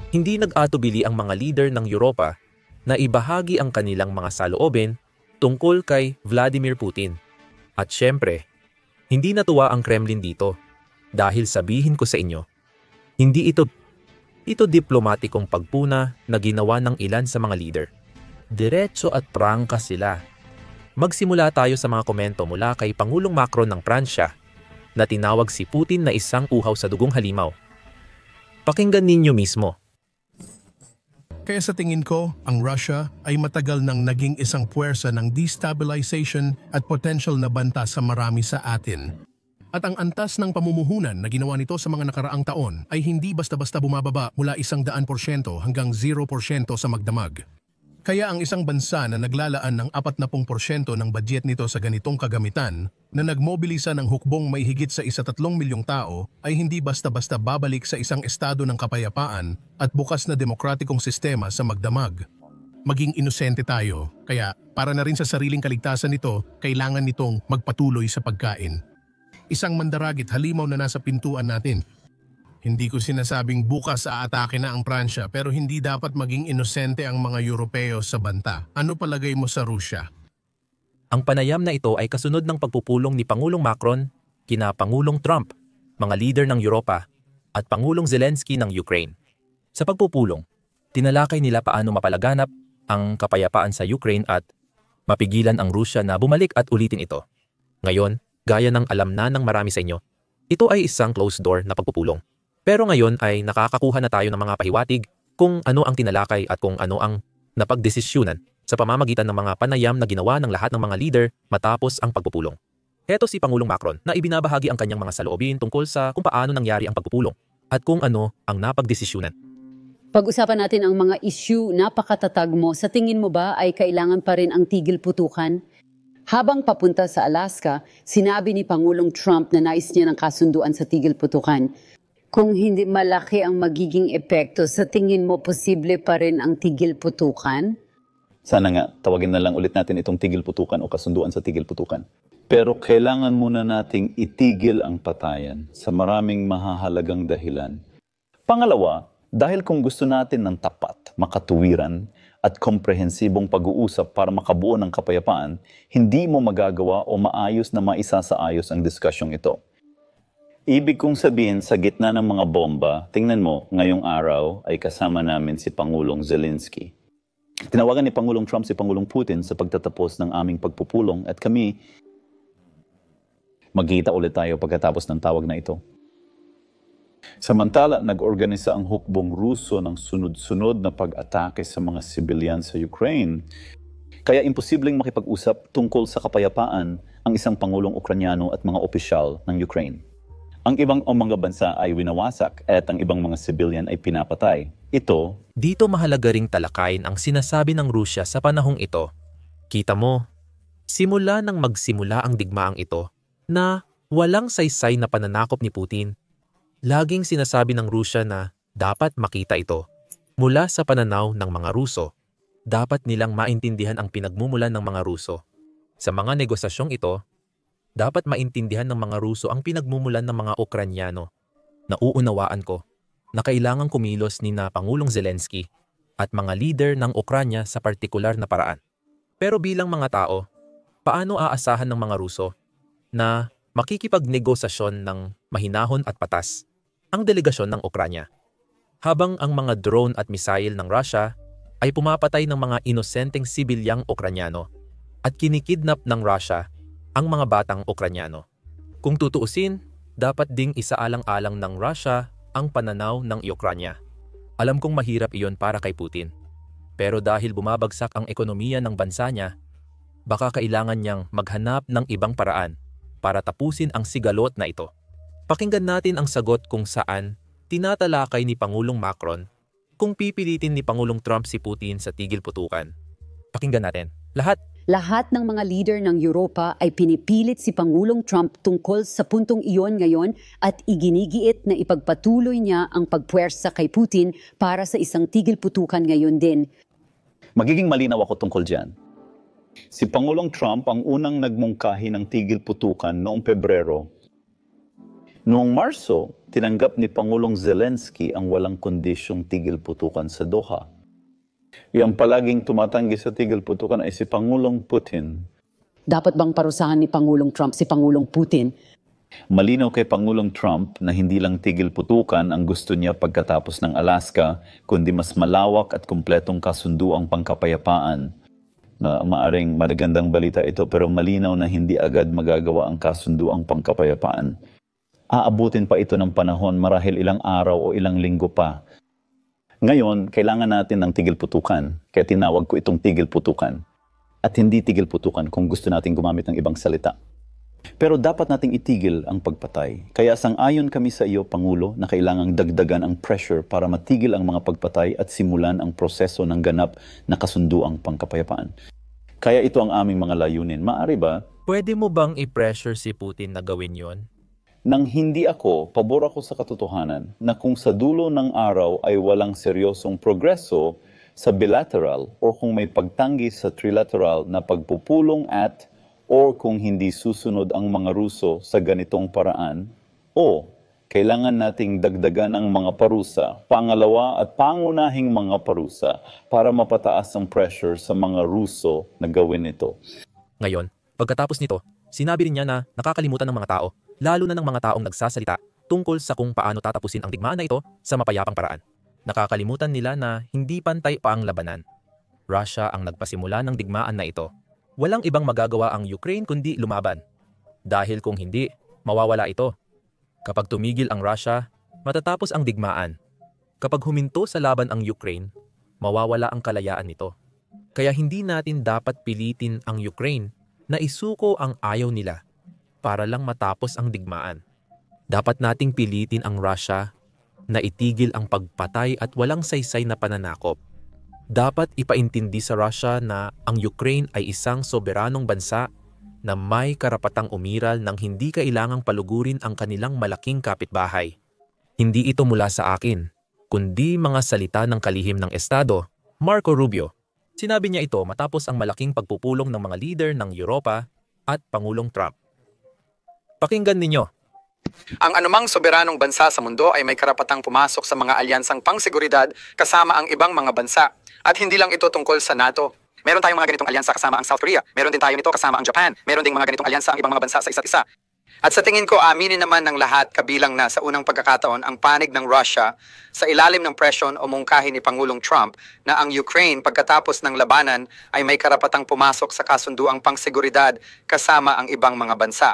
Hindi nag-atubili ang mga leader ng Europa na ibahagi ang kanilang mga saloobin tungkol kay Vladimir Putin. At syempre, hindi natuwa ang Kremlin dito dahil sabihin ko sa inyo, hindi ito diplomatikong pagpuna na ginawa ng ilan sa mga leader. Diretso at prangka sila. Magsimula tayo sa mga komento mula kay Pangulong Macron ng Pransya na tinawag si Putin na isang uhaw sa dugong halimaw. Pakinggan ninyo mismo. Kaya sa tingin ko, ang Russia ay matagal nang naging isang puwersa ng destabilization at potential na banta sa marami sa atin. At ang antas ng pamumuhunan na ginawa nito sa mga nakaraang taon ay hindi basta-basta bumababa mula 100% hanggang 0% sa magdamag. Kaya ang isang bansa na naglalaan ng 40% ng budget nito sa ganitong kagamitan, na nagmobilisa ng hukbong may higit sa 13 milyong tao, ay hindi basta-basta babalik sa isang estado ng kapayapaan at bukas na demokratikong sistema sa magdamag. Maging inosente tayo, kaya para na rin sa sariling kaligtasan nito, kailangan nitong magpatuloy sa pagkain. Isang mandaragit halimaw na nasa pintuan natin. Hindi ko sinasabing bukas aatake na ang Pransya, pero hindi dapat maging inosente ang mga Europeo sa banta. Ano palagay mo sa Rusya? Ang panayam na ito ay kasunod ng pagpupulong ni Pangulong Macron kina Pangulong Trump, mga leader ng Europa, at Pangulong Zelensky ng Ukraine. Sa pagpupulong, tinalakay nila paano mapalaganap ang kapayapaan sa Ukraine at mapigilan ang Rusya na bumalik at ulitin ito. Ngayon, gaya ng alam na ng marami sa inyo, ito ay isang closed door na pagpupulong. Pero ngayon ay nakakakuha na tayo ng mga pahiwatig kung ano ang tinalakay at kung ano ang napagdesisyunan sa pamamagitan ng mga panayam na ginawa ng lahat ng mga leader matapos ang pagpupulong. Heto si Pangulong Macron na ibinabahagi ang kanyang mga saloobin tungkol sa kung paano nangyari ang pagpupulong at kung ano ang napagdesisyunan. Pag-usapan natin ang mga issue napakatatag mo. Sa tingin mo ba ay kailangan pa rin ang tigil putukan? Habang papunta sa Alaska, sinabi ni Pangulong Trump na nais niya ng kasunduan sa tigil putukan. Kung hindi malaki ang magiging epekto, sa tingin mo posible pa rin ang tigil putukan? Sana nga, tawagin na lang ulit natin itong tigil putukan o kasunduan sa tigil putukan. Pero kailangan muna nating itigil ang patayan sa maraming mahahalagang dahilan. Pangalawa, dahil kung gusto natin ng tapat, makatuwiran, at komprehensibong pag-uusap para makabuo ng kapayapaan, hindi mo magagawa o maayos na maisasaayos ang diskusyong ito. Ibig kong sabihin, sa gitna ng mga bomba, tingnan mo, ngayong araw ay kasama namin si Pangulong Zelensky. Tinawagan ni Pangulong Trump si Pangulong Putin sa pagtatapos ng aming pagpupulong at kami, magkita ulit tayo pagkatapos ng tawag na ito. Samantala, nag-organisa ang hukbong Ruso ng sunod-sunod na pag-atake sa mga sibilyan sa Ukraine. Kaya imposibleng makipag-usap tungkol sa kapayapaan ang isang Pangulong Ukranyano at mga opisyal ng Ukraine. Ang ibang mga bansa ay winawasak at ang ibang mga civilian ay pinapatay. Dito mahalaga ring talakayin ang sinasabi ng Rusya sa panahong ito. Kita mo, simula nang magsimula ang digmaang ito na walang saysay na pananakop ni Putin, laging sinasabi ng Rusya na dapat makita ito. Mula sa pananaw ng mga Ruso, dapat nilang maintindihan ang pinagmumulan ng mga Ruso. Sa mga negosasyong ito, dapat maintindihan ng mga Ruso ang pinagmumulan ng mga Ukranyano. Nauunawaan ko na kailangang kumilos ni na Pangulong Zelensky at mga leader ng Ukranya sa partikular na paraan. Pero bilang mga tao, paano aasahan ng mga Ruso na makikipagnegosasyon ng mahinahon at patas ang delegasyon ng Ukranya? Habang ang mga drone at misail ng Russia ay pumapatay ng mga inosenteng sibilyang Ukranyano at kinikidnap ng Russia ang mga batang Ukranyano. Kung tutuusin, dapat ding isaalang-alang ng Russia ang pananaw ng Ukranya. Alam kong mahirap iyon para kay Putin. Pero dahil bumabagsak ang ekonomiya ng bansa niya, baka kailangan niyang maghanap ng ibang paraan para tapusin ang sigalot na ito. Pakinggan natin ang sagot kung saan tinatalakay ni Pangulong Macron kung pipilitin ni Pangulong Trump si Putin sa tigil putukan. Pakinggan natin. Lahat ng mga leader ng Europa ay pinipilit si Pangulong Trump tungkol sa puntong iyon ngayon at iginigiit na ipagpatuloy niya ang pagpuwersa kay Putin para sa isang tigil putukan ngayon din. Magiging malinaw ako tungkol dyan. Si Pangulong Trump ang unang nagmungkahi ng tigil putukan noong Pebrero. Noong Marso, tinanggap ni Pangulong Zelensky ang walang kondisyong tigil putukan sa Doha. Yung palaging tumatanggi sa tigil putukan ay si Pangulong Putin. Dapat bang parusahan ni Pangulong Trump si Pangulong Putin? Malinaw kay Pangulong Trump na hindi lang tigil putukan ang gusto niya pagkatapos ng Alaska, kundi mas malawak at kumpletong kasunduang pangkapayapaan. Maaring magandang balita ito pero malinaw na hindi agad magagawa ang kasunduang pangkapayapaan. Aabutin pa ito ng panahon marahil ilang araw o ilang linggo pa. Ngayon, kailangan natin ng tigil putukan, kaya tinawag ko itong tigil putukan. At hindi tigil putukan kung gusto natin gumamit ng ibang salita. Pero dapat nating itigil ang pagpatay. Kaya sang-ayon kami sa iyo, Pangulo, na kailangang dagdagan ang pressure para matigil ang mga pagpatay at simulan ang proseso ng ganap na kasunduang pangkapayapaan. Kaya ito ang aming mga layunin. Maari ba? Pwede mo bang i-pressure si Putin na gawin yon? Nang hindi ako, pabor ako sa katotohanan na kung sa dulo ng araw ay walang seryosong progreso sa bilateral o kung may pagtanggi sa trilateral na pagpupulong at o kung hindi susunod ang mga Ruso sa ganitong paraan o kailangan nating dagdagan ang mga parusa, pangalawa at pangunahing mga parusa para mapataas ang pressure sa mga Ruso na gawin ito. Ngayon, pagkatapos nito, sinabi rin niya na nakakalimutan ng mga tao, lalo na ng mga taong nagsasalita tungkol sa kung paano tatapusin ang digmaan na ito sa mapayapang paraan. Nakakalimutan nila na hindi pantay pa ang labanan. Russia ang nagpasimula ng digmaan na ito. Walang ibang magagawa ang Ukraine kundi lumaban. Dahil kung hindi, mawawala ito. Kapag tumigil ang Russia, matatapos ang digmaan. Kapag huminto sa laban ang Ukraine, mawawala ang kalayaan nito. Kaya hindi natin dapat pilitin ang Ukraine na isuko ang ayaw nila para lang matapos ang digmaan. Dapat nating pilitin ang Russia na itigil ang pagpatay at walang saysay na pananakop. Dapat ipaintindi sa Russia na ang Ukraine ay isang soberanong bansa na may karapatang umiral nang hindi kailangang palugurin ang kanilang malaking kapitbahay. Hindi ito mula sa akin, kundi mga salita ng kalihim ng Estado, Marco Rubio. Sinabi niya ito matapos ang malaking pagpupulong ng mga leader ng Europa at Pangulong Trump. Pakinggan ninyo. Ang anumang soberanong bansa sa mundo ay may karapatang pumasok sa mga alyansang pangseguridad kasama ang ibang mga bansa. At hindi lang ito tungkol sa NATO. Meron tayong mga ganitong alyansa kasama ang South Korea. Meron din tayo nito kasama ang Japan. Meron ding mga ganitong alyansa ang ibang mga bansa sa isa't isa. At sa tingin ko, aminin naman ng lahat kabilang na sa unang pagkakataon ang panig ng Russia sa ilalim ng presyon o mungkahi ni Pangulong Trump na ang Ukraine pagkatapos ng labanan ay may karapatang pumasok sa kasunduang pangseguridad kasama ang ibang mga bansa.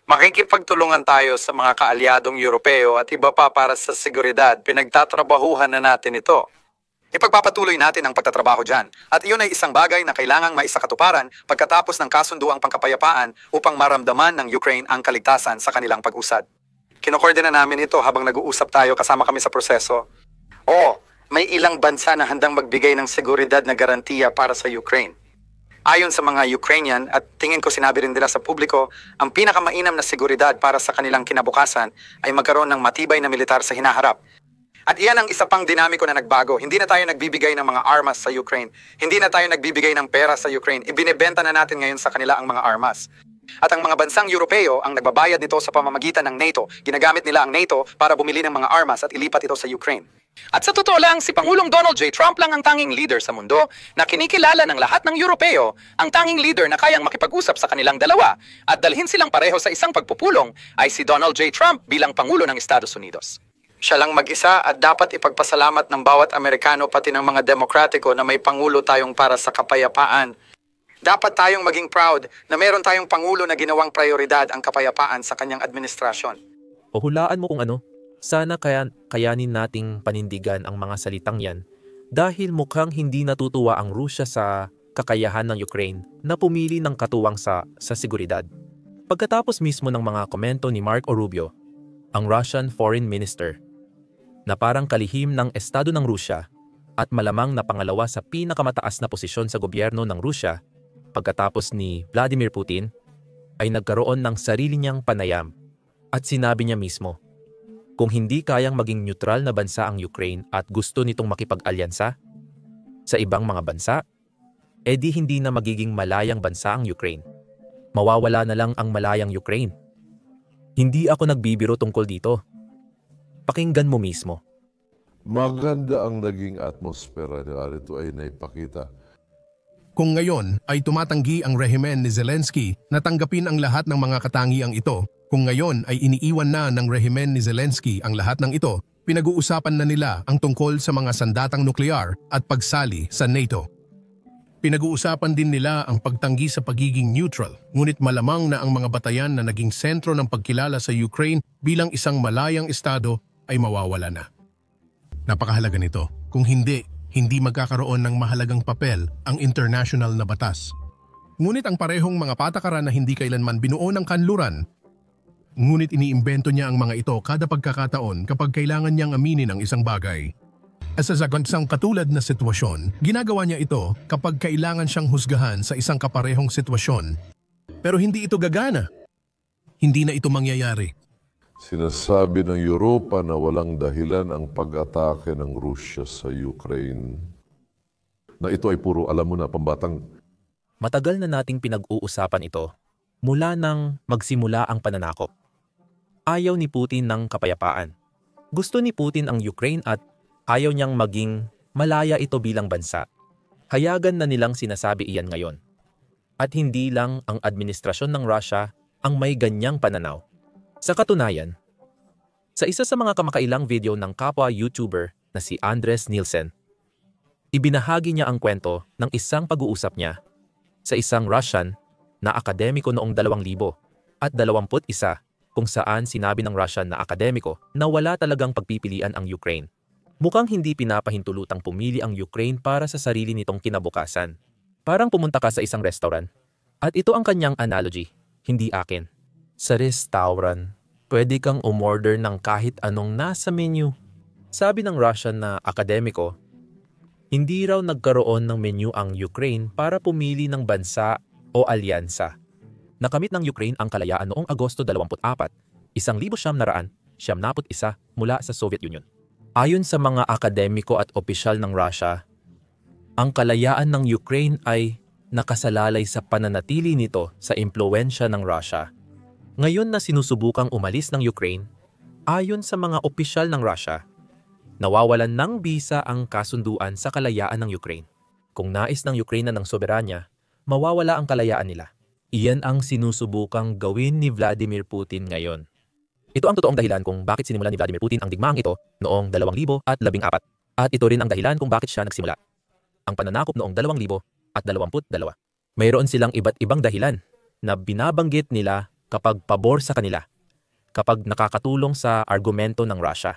Makikipagtulungan tayo sa mga kaalyadong Europeo at iba pa para sa seguridad. Pinagtatrabahuhan na natin ito. Ipagpapatuloy natin ang pagtatrabaho dyan. At iyon ay isang bagay na kailangang maisakatuparan pagkatapos ng kasunduang pangkapayapaan upang maramdaman ng Ukraine ang kaligtasan sa kanilang pag-usad. Kinokordina namin ito habang nag-uusap tayo kasama kami sa proseso. Oo, may ilang bansa na handang magbigay ng seguridad na garantiya para sa Ukraine. Ayon sa mga Ukrainian at tingin ko sinabi rin nila sa publiko, ang pinakamainam na seguridad para sa kanilang kinabukasan ay magkaroon ng matibay na militar sa hinaharap. At iyan ang isa pang dinamiko na nagbago. Hindi na tayo nagbibigay ng mga armas sa Ukraine. Hindi na tayo nagbibigay ng pera sa Ukraine. Ibinebenta na natin ngayon sa kanila ang mga armas. At ang mga bansang Europeo ang nagbabayad nito sa pamamagitan ng NATO. Ginagamit nila ang NATO para bumili ng mga armas at ilipat ito sa Ukraine. At sa totoo lang, si Pangulong Donald J. Trump lang ang tanging leader sa mundo na kinikilala ng lahat ng Europeo, ang tanging leader na kayang makipag-usap sa kanilang dalawa at dalhin silang pareho sa isang pagpupulong ay si Donald J. Trump bilang Pangulo ng Estados Unidos. Siya lang mag-isa at dapat ipagpasalamat ng bawat Amerikano pati ng mga Demokratiko na may Pangulo tayong para sa kapayapaan. Dapat tayong maging proud na meron tayong Pangulo na ginawang prioridad ang kapayapaan sa kanyang administrasyon. O hulaan mo kung ano. Sana kayanin nating panindigan ang mga salitang yan dahil mukhang hindi natutuwa ang Rusya sa kakayahan ng Ukraine na pumili ng katuwang sa seguridad. Pagkatapos mismo ng mga komento ni Marco Rubio, ang Russian Foreign Minister, na parang kalihim ng Estado ng Rusya at malamang na pangalawa sa pinakamataas na posisyon sa gobyerno ng Rusya pagkatapos ni Vladimir Putin, ay nagkaroon ng sarili niyang panayam at sinabi niya mismo, kung hindi kayang maging neutral na bansa ang Ukraine at gusto nitong makipag-alyansa sa ibang mga bansa, edi hindi na magiging malayang bansa ang Ukraine. Mawawala na lang ang malayang Ukraine. Hindi ako nagbibiro tungkol dito. Pakinggan mo mismo. Maganda ang naging atmosfera nito ay naipakita. Kung ngayon ay tumatanggi ang rehimen ni Zelensky na tanggapin ang lahat ng mga katangiang ito, kung ngayon ay iniiwan na ng rehimen ni Zelensky ang lahat ng ito, pinag-uusapan na nila ang tungkol sa mga sandatang nuklear at pagsali sa NATO. Pinag-uusapan din nila ang pagtanggi sa pagiging neutral, ngunit malamang na ang mga batayan na naging sentro ng pagkilala sa Ukraine bilang isang malayang estado ay mawawala na. Napakahalaga nito. Kung hindi magkakaroon ng mahalagang papel ang international na batas. Ngunit ang parehong mga patakaran na hindi kailanman binuo ng kanluran, ngunit iniimbento niya ang mga ito kada pagkakataon kapag kailangan niyang aminin ang isang bagay. Sa isang katulad na sitwasyon, ginagawa niya ito kapag kailangan siyang husgahan sa isang kaparehong sitwasyon. Pero hindi ito gagana. Hindi na ito mangyayari. Sinasabi ng Europa na walang dahilan ang pag-atake ng Rusya sa Ukraine. Na ito ay puro alam mo na pambatang. Matagal na nating pinag-uusapan ito mula nang magsimula ang pananakop. Ayaw ni Putin ng kapayapaan. Gusto ni Putin ang Ukraine at ayaw niyang maging malaya ito bilang bansa. Hayagan na nilang sinasabi iyan ngayon. At hindi lang ang administrasyon ng Russia ang may ganyang pananaw. Sa katunayan, sa isa sa mga kamakailang video ng kapwa YouTuber na si Andres Nielsen, ibinahagi niya ang kwento ng isang pag-uusap niya sa isang Russian na akademiko noong 2021 kung saan sinabi ng Russian na akademiko na wala talagang pagpipilian ang Ukraine. Mukhang hindi pinapahintulutang pumili ang Ukraine para sa sarili nitong kinabukasan. Parang pumunta ka sa isang restaurant. At ito ang kanyang analogy, hindi akin. Sa restaurant, pwede kang umorder ng kahit anong nasa menu. Sabi ng Russian na akademiko, hindi raw nagkaroon ng menu ang Ukraine para pumili ng bansa o alyansa. Nakamit ng Ukraine ang kalayaan noong Agosto 24, 1991 mula sa Soviet Union. Ayon sa mga akademiko at opisyal ng Russia, ang kalayaan ng Ukraine ay nakasalalay sa pananatili nito sa impluwensya ng Russia. Ngayon na sinusubukang umalis ng Ukraine, ayon sa mga opisyal ng Russia, nawawalan ng bisa ang kasunduan sa kalayaan ng Ukraine. Kung nais ng Ukraine na ng soberanya, mawawala ang kalayaan nila. Iyan ang sinusubukang gawin ni Vladimir Putin ngayon. Ito ang totoong dahilan kung bakit sinimulan ni Vladimir Putin ang digmaang ito noong 2014. At ito rin ang dahilan kung bakit siya nagsimula ang pananakop noong 2022. Mayroon silang iba't ibang dahilan na binabanggit nila kapag pabor sa kanila, kapag nakakatulong sa argumento ng Russia.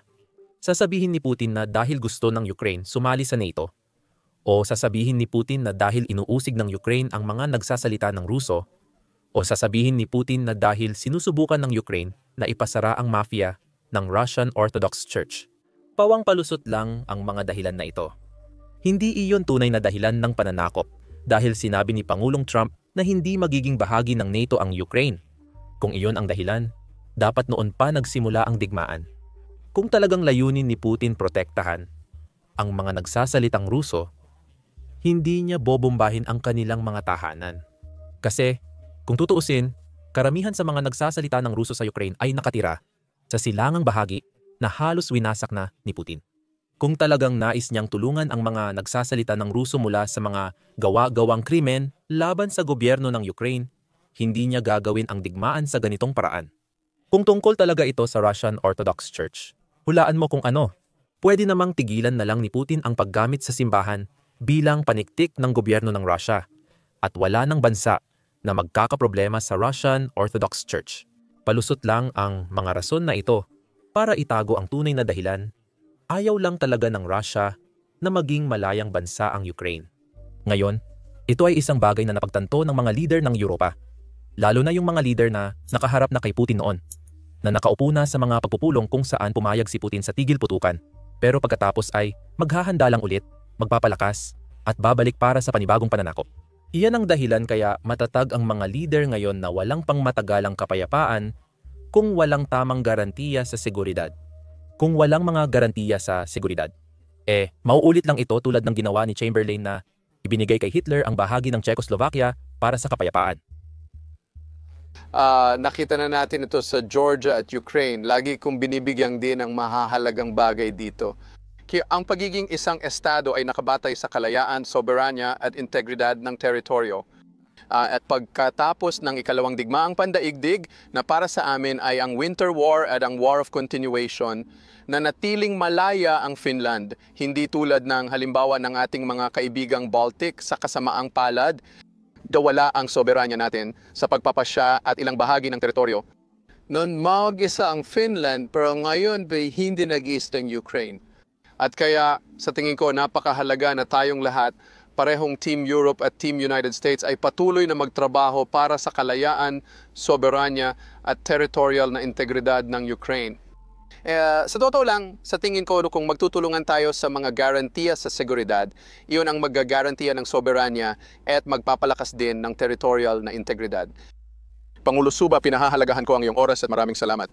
Sasabihin ni Putin na dahil gusto ng Ukraine sumali sa NATO, o sasabihin ni Putin na dahil inuusig ng Ukraine ang mga nagsasalita ng Ruso, o sasabihin ni Putin na dahil sinusubukan ng Ukraine na ipasara ang mafia ng Russian Orthodox Church. Pawang palusot lang ang mga dahilan na ito. Hindi iyon tunay na dahilan ng pananakop dahil sinabi ni Pangulong Trump na hindi magiging bahagi ng NATO ang Ukraine. Kung iyon ang dahilan, dapat noon pa nagsimula ang digmaan. Kung talagang layunin ni Putin protektahan ang mga nagsasalitang Ruso, hindi niya bobombahin ang kanilang mga tahanan. Kasi, kung tutuusin, karamihan sa mga nagsasalita ng Ruso sa Ukraine ay nakatira sa silangang bahagi na halos winasak na ni Putin. Kung talagang nais niyang tulungan ang mga nagsasalita ng Ruso mula sa mga gawa-gawang krimen laban sa gobyerno ng Ukraine, hindi niya gagawin ang digmaan sa ganitong paraan. Kung tungkol talaga ito sa Russian Orthodox Church, hulaan mo kung ano. Pwede namang tigilan na lang ni Putin ang paggamit sa simbahan bilang paniktik ng gobyerno ng Russia at wala ng bansa na magkakaproblema sa Russian Orthodox Church. Palusot lang ang mga rason na ito para itago ang tunay na dahilan. Ayaw lang talaga ng Russia na maging malayang bansa ang Ukraine. Ngayon, ito ay isang bagay na napagtanto ng mga leader ng Europa. Lalo na yung mga leader na nakaharap na kay Putin noon, na nakaupo na sa mga pagpupulong kung saan pumayag si Putin sa tigil putukan. Pero pagkatapos ay maghahanda lang ulit, magpapalakas, at babalik para sa panibagong pananakop. Iyan ang dahilan kaya matatag ang mga leader ngayon na walang pangmatagalang kapayapaan kung walang tamang garantiya sa seguridad. Kung walang mga garantiya sa seguridad. Mauulit lang ito tulad ng ginawa ni Chamberlain na ibinigay kay Hitler ang bahagi ng Czechoslovakia para sa kapayapaan. Nakita na natin ito sa Georgia at Ukraine. Lagi kong binibigyan din ng mahahalagang bagay dito. Ang pagiging isang estado ay nakabatay sa kalayaan, soberanya at integridad ng teritoryo. At pagkatapos ng ikalawang digmaang pandaigdig na para sa amin ay ang Winter War at ang War of Continuation, na natiling malaya ang Finland, hindi tulad ng halimbawa ng ating mga kaibigang Baltic sa kasamaang palad, dawala ang soberanya natin sa pagpapasya at ilang bahagi ng teritoryo. Noon mag-isa ang Finland pero ngayon ba hindi nag-iisa ang Ukraine. At kaya sa tingin ko napakahalaga na tayong lahat, parehong Team Europe at Team United States ay patuloy na magtrabaho para sa kalayaan, soberanya at territorial na integridad ng Ukraine. Sa totoo lang, sa tingin ko kung magtutulungan tayo sa mga garantiya sa seguridad, iyon ang magagarantiya ng soberanya at magpapalakas din ng territorial na integridad. Pangulo Suba, pinahahalagahan ko ang iyong oras at maraming salamat.